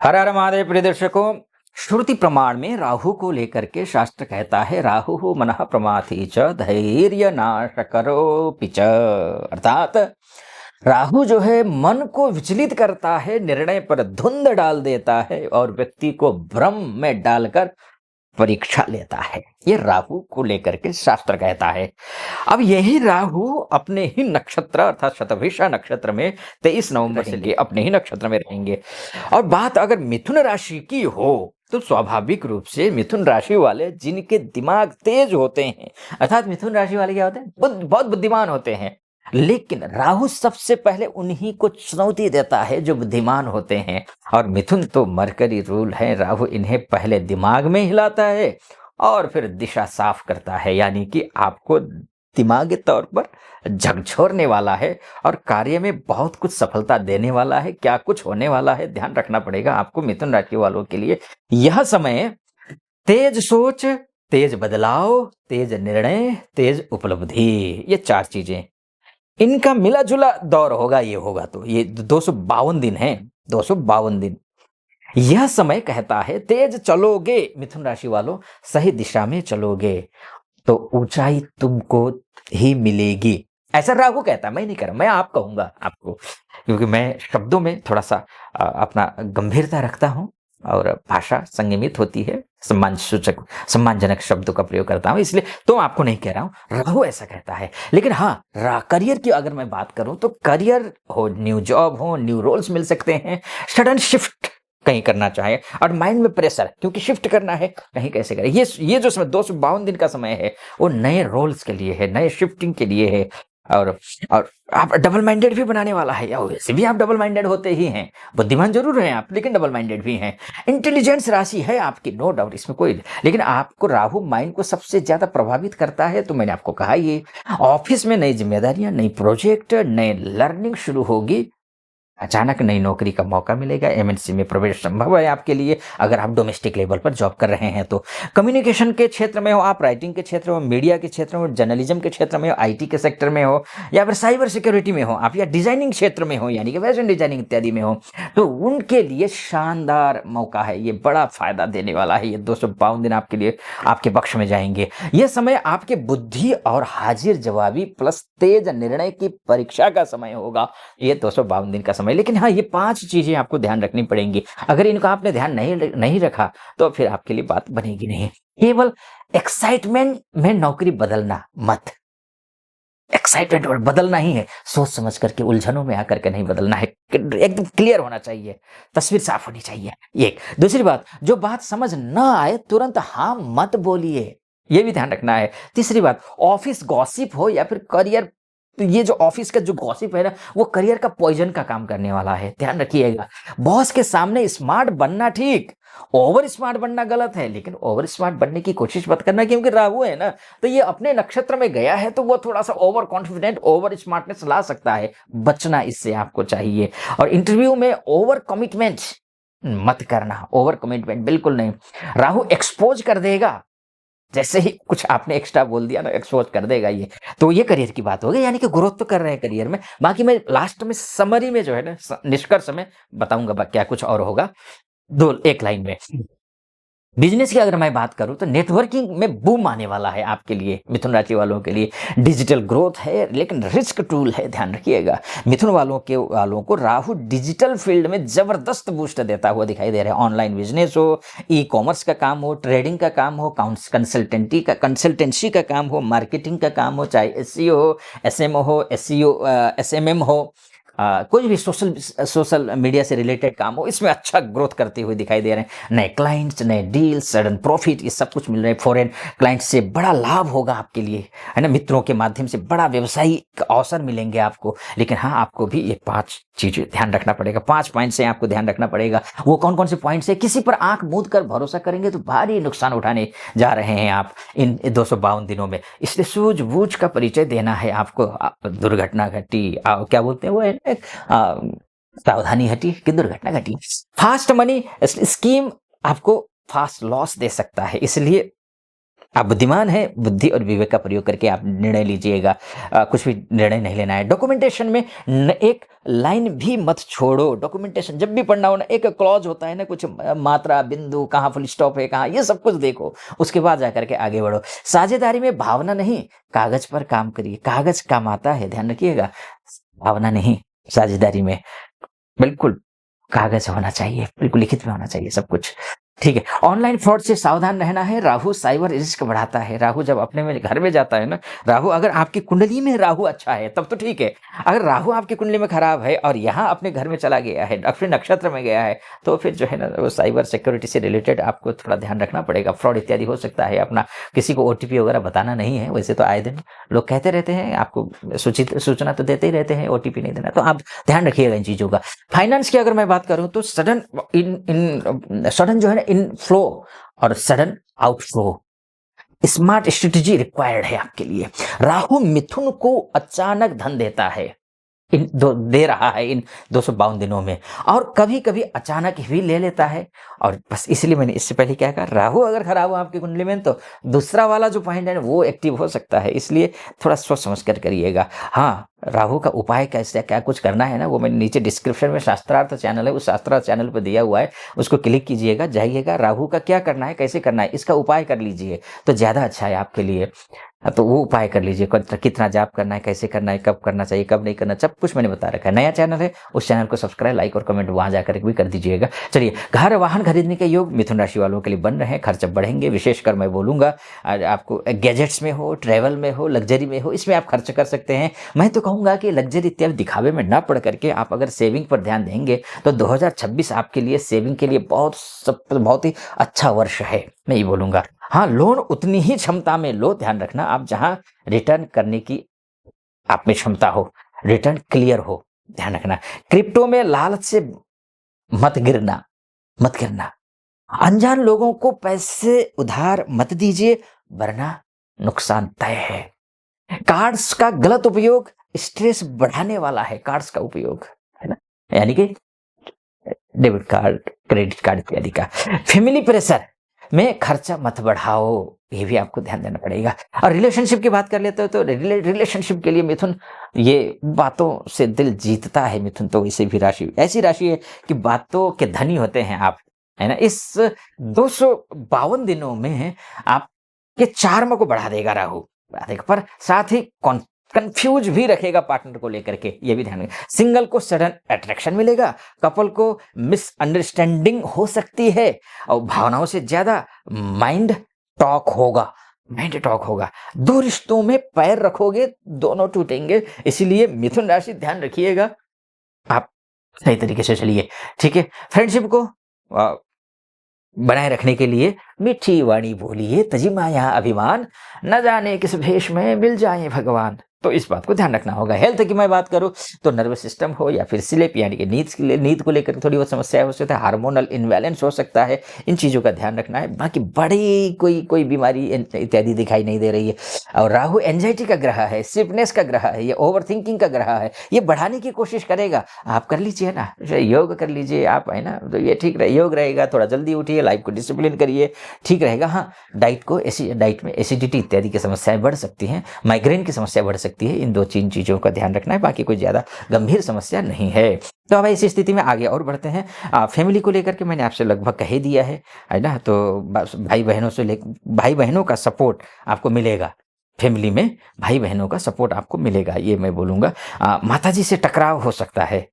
हर हर महादेव प्रिय दर्शकों, श्रुति प्रमाण में राहु को लेकर के शास्त्र कहता है राहु मनः प्रमाथि च धैर्य नाश करोपि च। अर्थात राहु जो है मन को विचलित करता है, निर्णय पर धुंध डाल देता है और व्यक्ति को भ्रम में डालकर परीक्षा लेता है। ये राहु को लेकर के शास्त्र कहता है। अब यही राहु अपने ही नक्षत्र अर्थात शतभिषा नक्षत्र में 23 नवंबर से लिए अपने ही नक्षत्र में रहेंगे। और बात अगर मिथुन राशि की हो तो स्वाभाविक रूप से मिथुन राशि वाले जिनके दिमाग तेज होते हैं, अर्थात मिथुन राशि वाले क्या होते हैं, बहुत बुद्धिमान होते हैं, लेकिन राहु सबसे पहले उन्हीं को चुनौती देता है जो बुद्धिमान होते हैं। और मिथुन तो मरकरी रूल है, राहु इन्हें पहले दिमाग में हिलाता है और फिर दिशा साफ करता है, यानी कि आपको दिमागी तौर पर झकझोरने वाला है और कार्य में बहुत कुछ सफलता देने वाला है। क्या कुछ होने वाला है ध्यान रखना पड़ेगा आपको मिथुन राशि वालों के लिए। यह समय तेज सोच, तेज बदलाव, तेज निर्णय, तेज उपलब्धि, ये 4 चीजें इनका मिला जुला दौर होगा। ये होगा तो ये 252 दिन है, 252 दिन। यह समय कहता है तेज चलोगे मिथुन राशि वालों, सही दिशा में चलोगे तो ऊंचाई तुमको ही मिलेगी, ऐसा राहु कहता है। मैं नहीं कह रहा, मैं आप कहूंगा आपको, क्योंकि मैं शब्दों में थोड़ा सा अपना गंभीरता रखता हूं और भाषा संयमित होती है, सम्मान सूचक सम्मानजनक शब्दों का प्रयोग करता हूं, इसलिए तो आपको नहीं कह रहा हूं, राहु ऐसा कहता है। लेकिन हाँ, करियर की अगर मैं बात करूं तो करियर हो, न्यू जॉब हो, न्यू रोल्स मिल सकते हैं, सडन शिफ्ट कहीं करना चाहे और माइंड में प्रेशर, क्योंकि शिफ्ट करना है कहीं कैसे करें। ये जो समय 252 दिन का समय है वो नए रोल्स के लिए है, नए शिफ्टिंग के लिए है। और आप डबल माइंडेड भी बनाने वाला है, या वैसे भी आप डबल माइंडेड होते ही हैं, बुद्धिमान जरूर हैं आप लेकिन डबल माइंडेड भी हैं। इंटेलिजेंस राशि है आपकी, नो डाउट, इसमें कोई, लेकिन आपको राहु माइंड को सबसे ज्यादा प्रभावित करता है। तो मैंने आपको कहा ये ऑफिस में नई जिम्मेदारियां, नई प्रोजेक्ट, नई लर्निंग शुरू होगी, अचानक नई नौकरी का मौका मिलेगा, एमएनसी में प्रवेश संभव है आपके लिए अगर आप डोमेस्टिक लेवल पर जॉब कर रहे हैं तो। कम्युनिकेशन के क्षेत्र में हो आप, राइटिंग के क्षेत्र में, मीडिया के क्षेत्र में, जर्नलिज्म के क्षेत्र में हो, आईटी के सेक्टर में हो, या फिर साइबर सिक्योरिटी में हो आप, या डिजाइनिंग क्षेत्र में हो यानी कि फैशन डिजाइनिंग इत्यादि में हो, तो उनके लिए शानदार मौका है, ये बड़ा फायदा देने वाला है। ये 252 दिन आपके लिए आपके पक्ष में जाएंगे। यह समय आपके बुद्धि और हाजिर जवाबी प्लस तेज निर्णय की परीक्षा का समय होगा, ये 252 दिन का समय। लेकिन हाँ, ये 5 चीजें आपको ध्यान रखनी पड़ेंगी, अगर इनका आपने ध्यान नहीं रखा तो फिर आपके लिए बात बनेगी नहीं। केवल एक्साइटमेंट में नौकरी बदलना मत, एक्साइटमेंट और बदलना ही है, सोच समझ करके, उलझनों में आकर के नहीं बदलना है, एकदम क्लियर होना चाहिए, तस्वीर साफ होनी चाहिए। एक दूसरी बात, जो बात समझ ना आए तुरंत हाँ मत बोलिए, ये भी ध्यान रखना है। तीसरी बात, ऑफिस गॉसिप हो या फिर करियर, तो ये जो ऑफिस का जो गॉसिप है ना, वो करियर का पॉइजन का काम करने वाला है, ध्यान रखिएगा। बॉस के सामने स्मार्ट बनना ठीक, ओवर स्मार्ट बनना गलत है, लेकिन ओवर स्मार्ट बनने की कोशिश मत करना, क्योंकि राहु है ना, तो ये अपने नक्षत्र में गया है तो वो थोड़ा सा ओवर कॉन्फिडेंट, ओवर स्मार्टनेस ला सकता है, बचना इससे आपको चाहिए। और इंटरव्यू में ओवर कमिटमेंट मत करना, ओवर कमिटमेंट बिल्कुल नहीं, राहु एक्सपोज कर देगा, जैसे ही कुछ आपने एक्स्ट्रा बोल दिया ना, एक्सपोज कर देगा ये। तो ये करियर की बात हो गई, यानी कि ग्रोथ तो कर रहे हैं करियर में। बाकी मैं लास्ट में समरी में जो है ना, निष्कर्ष में बताऊंगा क्या कुछ और होगा, एक लाइन में। बिजनेस की अगर मैं बात करूं तो नेटवर्किंग में बूम आने वाला है आपके लिए, मिथुन राशि वालों के लिए। डिजिटल ग्रोथ है लेकिन रिस्क टूल है, ध्यान रखिएगा। मिथुन वालों को राहु डिजिटल फील्ड में जबरदस्त बूस्ट देता हुआ दिखाई दे रहा है। ऑनलाइन बिजनेस हो, ई कॉमर्स का काम हो, ट्रेडिंग का काम हो, कंसल्टेंसी का काम हो, मार्केटिंग का काम हो, चाहे एसईओ हो, एसएमओ हो, एसएमएम हो, कोई भी सोशल मीडिया से रिलेटेड काम हो, इसमें अच्छा ग्रोथ करते हुए दिखाई दे रहे हैं। नए क्लाइंट्स, नए डील्स, सडन प्रॉफिट, ये सब कुछ मिल रहे हैं। फॉरेन क्लाइंट से बड़ा लाभ होगा आपके लिए, है ना, मित्रों के माध्यम से बड़ा व्यवसायिक अवसर मिलेंगे आपको। लेकिन हाँ, आपको भी ये 5 चीजें ध्यान रखना पड़ेगा, 5 पॉइंट से आपको ध्यान रखना पड़ेगा। वो कौन कौन से पॉइंट है, किसी पर आंख मूंद कर भरोसा करेंगे तो भारी नुकसान उठाने जा रहे हैं आप इन 252 दिनों में, इसलिए सूझबूझ का परिचय देना है आपको। दुर्घटना घटी, क्या बोलते हैं वो है, सावधानी हटी कि दुर्घटना घटी। फास्ट मनी स्कीम आपको फास्ट लॉस दे सकता है, इसलिए आप बुद्धिमान हैं, बुद्धि और विवेक का प्रयोग करके आप निर्णय लीजिएगा। कुछ भी निर्णय नहीं लेना है। डॉक्यूमेंटेशन में एक लाइन भी मत छोड़ो। डॉक्यूमेंटेशन जब भी पढ़ना हो ना, एक क्लॉज होता है ना, कुछ मात्रा, बिंदु, कहाँ फुल स्टॉप है, कहाँ, ये सब कुछ देखो, उसके बाद जाकर के आगे बढ़ो। साझेदारी में भावना नहीं, कागज पर काम करिए। कागज काम आता है, ध्यान रखिएगा, भावना नहीं। साझेदारी में बिल्कुल कागज होना चाहिए, बिल्कुल लिखित में होना चाहिए सब कुछ। ठीक है। ऑनलाइन फ्रॉड से सावधान रहना है। राहु साइबर रिस्क बढ़ाता है। राहु जब अपने में घर में जाता है ना, राहु अगर आपकी कुंडली में राहु अच्छा है तब तो ठीक है। अगर राहु आपकी कुंडली में खराब है और यहाँ अपने घर में चला गया है, अपने नक्षत्र में गया है, तो फिर जो है ना, वो साइबर सिक्योरिटी से रिलेटेड आपको थोड़ा ध्यान रखना पड़ेगा। फ्रॉड इत्यादि हो सकता है। अपना किसी को ओटीपी वगैरह बताना नहीं है। वैसे तो आए दिन लोग कहते रहते हैं, आपको सूचना तो देते ही रहते हैं, ओटीपी नहीं देना, तो आप ध्यान रखिएगा इन चीजों का। फाइनेंस की अगर मैं बात करूं तो सडन जो है ना, इनफ्लो और sudden outflow, smart strategy required है आपके लिए। राहु मिथुन को अचानक धन देता है, दे रहा है इन 252 दिनों में, और कभी कभी अचानक भी ले लेता है। और बस इसलिए मैंने इससे पहले क्या कहा, राहु अगर खराब हो आपकी कुंडली में तो दूसरा वाला जो पॉइंट है वो एक्टिव हो सकता है। इसलिए थोड़ा सोच समझ कर करिएगा। हाँ, राहु का उपाय कैसे क्या कुछ करना है ना, वो मैंने नीचे डिस्क्रिप्शन में शास्त्रार्थ चैनल है, उस शास्त्रार्थ चैनल पर दिया हुआ है, उसको क्लिक कीजिएगा, जाइएगा, राहु का क्या करना है, कैसे करना है, इसका उपाय कर लीजिए तो ज्यादा अच्छा है आपके लिए। तो वो उपाय कर लीजिए, कितना जाप करना है, कैसे करना है, कब करना चाहिए, कब नहीं करना, सब कुछ मैंने बता रखा है। नया चैनल है, उस चैनल को सब्सक्राइब, लाइक और कमेंट वहां जाकर भी कर दीजिएगा। चलिए, घर वाहन खरीदने के योग मिथुन राशि वालों के लिए बन रहे हैं। खर्च बढ़ेंगे, विशेषकर मैं बोलूंगा आपको गैजेट्स में हो, ट्रेवल में हो, लग्जरी में हो, इसमें आप खर्च कर सकते हैं। मैं तो कहूंगा कि लग्जरी इत्यादि दिखावे में ना पड़ करके आप अगर सेविंग पर ध्यान देंगे तो 2026 आपके लिए सेविंग के लिए बहुत ही अच्छा वर्ष है, मैं ये बोलूंगा। हाँ, लोन उतनी ही क्षमता में लो, ध्यान रखना, आप जहां रिटर्न करने की आप में क्षमता हो, रिटर्न क्लियर हो, ध्यान रखना। क्रिप्टो में लालच से मत गिरना, मत गिरना। अनजान लोगों को पैसे उधार मत दीजिए, वरना नुकसान तय है। कार्ड्स का गलत उपयोग स्ट्रेस बढ़ाने वाला है। कार्ड्स का उपयोग, है ना, यानी कि डेबिट कार्ड, क्रेडिट कार्ड इत्यादि का। फैमिली प्रेशर में खर्चा मत बढ़ाओ, ये भी आपको ध्यान देना पड़ेगा। और रिलेशनशिप की बात कर लेते हो तो रिलेशनशिप के लिए मिथुन ये बातों से दिल जीतता है। मिथुन तो इसे भी राशि ऐसी राशि है कि बातों के धनी होते हैं आप, है ना। इस 252 दिनों में आपके चार्म को बढ़ा देगा राहु, पर साथ ही कंफ्यूज भी रखेगा पार्टनर को लेकर के, ये भी ध्यान रखें। सिंगल को सडन अट्रैक्शन मिलेगा, कपल को मिसअंडरस्टैंडिंग हो सकती है, और भावनाओं से ज्यादा माइंड टॉक होगा, दो रिश्तों में पैर रखोगे दोनों टूटेंगे। इसीलिए मिथुन राशि ध्यान रखिएगा, आप सही तरीके से चलिए। ठीक है। फ्रेंडशिप को बनाए रखने के लिए मीठी वाणी बोलिए, तजी माया अभिमान, न जाने किस भेष में मिल जाए भगवान। तो इस बात को ध्यान रखना होगा। हेल्थ की मैं बात करूं तो नर्वस सिस्टम हो या फिर स्लीप यानी कि नींद को लेकर थोड़ी बहुत समस्या हो सकता है, हार्मोनल इनबैलेंस हो सकता है, इन चीज़ों का ध्यान रखना है। बाकी बड़ी कोई बीमारी इत्यादि दिखाई नहीं दे रही है। और राहु एंजाइटी का ग्रह है, स्लीपनेस का ग्रह है, ये ओवर थिंकिंग का ग्रह है, ये बढ़ाने की कोशिश करेगा। आप कर लीजिए ना, योग कर लीजिए आप, है ना, तो ये ठीक रहे, योग रहेगा। थोड़ा जल्दी उठिए, लाइफ को डिसिप्लिन करिए, ठीक रहेगा। हाँ, डाइट में एसिडिटी इत्यादि की समस्याएं बढ़ सकती हैं, माइग्रेन की समस्या बढ़ सकती है। इन 2-3 चीजों का ध्यान रखना है, बाकी कोई ज्यादा गंभीर समस्या नहीं है। तो अब इस स्थिति में आगे और बढ़ते हैं। फैमिली को लेकर के मैंने आपसे लगभग कह ही दिया है ना। तो भाई बहनों का सपोर्ट आपको मिलेगा, फैमिली में भाई बहनों का सपोर्ट आपको मिलेगा, ये मैं बोलूंगा। माता जी से टकराव हो सकता है,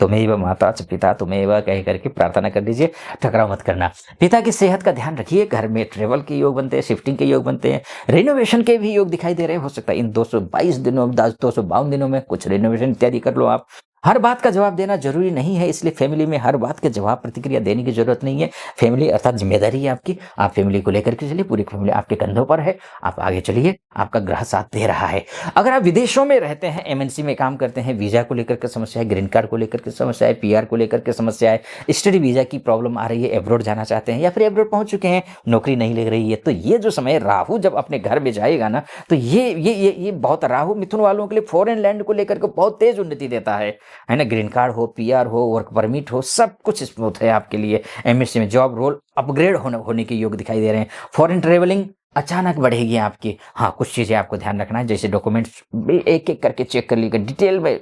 तुम्हें माता पिता तुम्हें कह करके प्रार्थना कर दीजिए, टकराव मत करना। पिता की सेहत का ध्यान रखिए। घर में ट्रेवल के योग बनते हैं, शिफ्टिंग के योग बनते हैं, रेनोवेशन के भी योग दिखाई दे रहे हो सकता है इन 252 दिनों में कुछ रेनोवेशन इत्यादि कर लो आप। हर बात का जवाब देना जरूरी नहीं है, इसलिए फैमिली में हर बात के जवाब प्रतिक्रिया देने की जरूरत नहीं है। फैमिली अर्थात जिम्मेदारी है आपकी, आप फैमिली को लेकर के चलिए, पूरी फैमिली आपके कंधों पर है, आप आगे चलिए, आपका ग्रह साथ दे रहा है। अगर आप विदेशों में रहते हैं, एमएनसी में काम करते हैं, वीजा को लेकर के समस्या है, ग्रीन कार्ड को लेकर के समस्या है, पीआर को लेकर के समस्या है, स्टडी वीजा की प्रॉब्लम आ रही है, एब्रोड जाना चाहते हैं या फिर एब्रोड पहुंच चुके हैं, नौकरी नहीं लग रही है, तो ये जो समय राहु जब अपने घर में जाएगा ना, तो ये बहुत, राहु मिथुन वालों के लिए फॉरेन लैंड को लेकर के बहुत तेज उन्नति देता है ना। ग्रीन कार्ड हो, पीआर हो, वर्क परमिट हो, सब कुछ स्मूथ है आपके लिए। एमएससी में जॉब रोल अपग्रेड होने के योग दिखाई दे रहे हैं। फॉरेन ट्रेवलिंग अचानक बढ़ेगी आपकी। हाँ, कुछ चीज़ें आपको ध्यान रखना है, जैसे डॉक्यूमेंट्स भी एक-एक करके चेक कर लीजिएगा, डिटेल में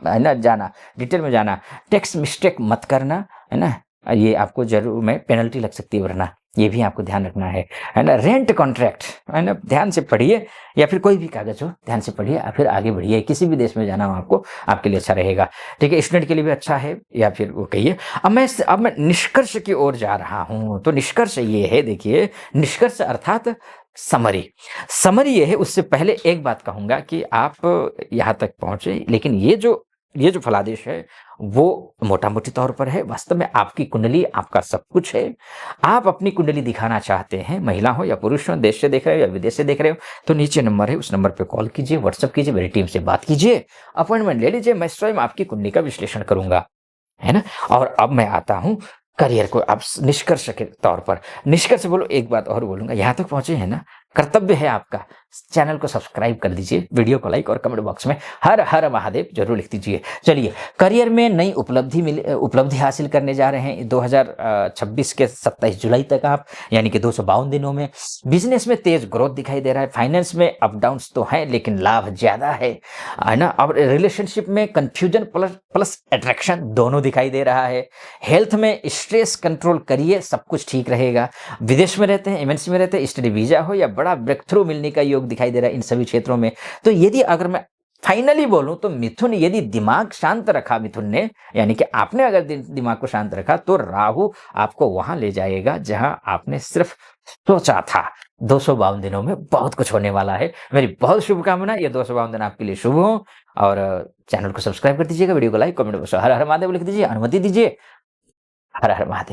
है ना जाना, डिटेल में जाना, टेक्स्ट मिस्टेक मत करना, है ना? ये आपको ज़रूर में पेनल्टी लग सकती है वरना, ये भी आपको ध्यान रखना है ना? रेंट कॉन्ट्रैक्ट, है ना? ध्यान से पढ़िए, या फिर कोई भी कागज़ हो, ध्यान से पढ़िए और फिर आगे बढ़िए। किसी भी देश में जाना हो आपको, आपके लिए अच्छा रहेगा, ठीक है? स्टूडेंट के लिए भी अच्छा है, या फिर वो कहिए। अब मैं निष्कर्ष की ओर जा रहा हूँ, तो निष्कर्ष ये है, देखिए, निष्कर्ष अर्थात समरी। समरी ये है, उससे पहले एक बात कहूँगा कि आप यहाँ तक पहुँचे, लेकिन ये जो फलादेश है, वो मोटा-मोटी तौर पर है। वास्तव में आपकी कुंडली आपका सब कुछ है। आप अपनी कुंडली दिखाना चाहते हैं, महिला हो या पुरुष हो, देश से देख रहे हो या विदेश से देख रहे हो, तो नीचे नंबर है, उस नंबर पे कॉल कीजिए, व्हाट्सएप कीजिए, मेरी टीम से बात कीजिए, अपॉइंटमेंट ले लीजिए, मैं स्वयं आपकी कुंडली का विश्लेषण करूँगा। है ना? और अब मैं आता हूँ करियर को, अब निष्कर्ष के तौर पर। निष्कर्ष बोलो, एक बात और बोलूँगा, यहाँ तक पहुँचे हैं ना, कर्तव्य है आपका, चैनल को सब्सक्राइब कर दीजिए, वीडियो को लाइक और कमेंट बॉक्स में हर हर महादेव ज़रूर लिख दीजिए। चलिए, करियर में नई उपलब्धि हासिल करने जा रहे हैं 2026 के 27 जुलाई तक आप, यानी कि 252 दिनों में। बिज़नेस में तेज़ ग्रोथ दिखाई दे रहा है, फाइनेंस में अप डाउन्स तो हैं, लेकिन लाभ ज़्यादा है ना? और रिलेशनशिप में कन्फ्यूजन प्लस अट्रैक्शन दोनों दिखाई दे रहा है। हेल्थ में स्ट्रेस कंट्रोल करिए, सब कुछ ठीक रहेगा। विदेश में रहते हैं, एमएनसी में रहते हैं, स्टडी वीजा हो या बड़ा ब्रेक थ्रू मिलने का योग दिखाई दे रहा है इन सभी क्षेत्रों में। तो यदि अगर मैं फाइनली बोलूं तो मिथुन, यदि दिमाग शांत रखा मिथुन ने, यानी कि आपने अगर दिमाग को शांत रखा, तो राहु आपको वहां ले जाएगा जहां आपने सिर्फ सोचा था। 252 दिनों में बहुत कुछ होने वाला है। मेरी बहुत शुभकामना, ये 252 दिन आपके लिए शुभ हो। और चैनल को सब्सक्राइब कर दीजिएगा, वीडियो को लाइक, कमेंट बॉक्स हर हर महादेव लिख दीजिए, अनुमति दीजिए। हर हर महादेव।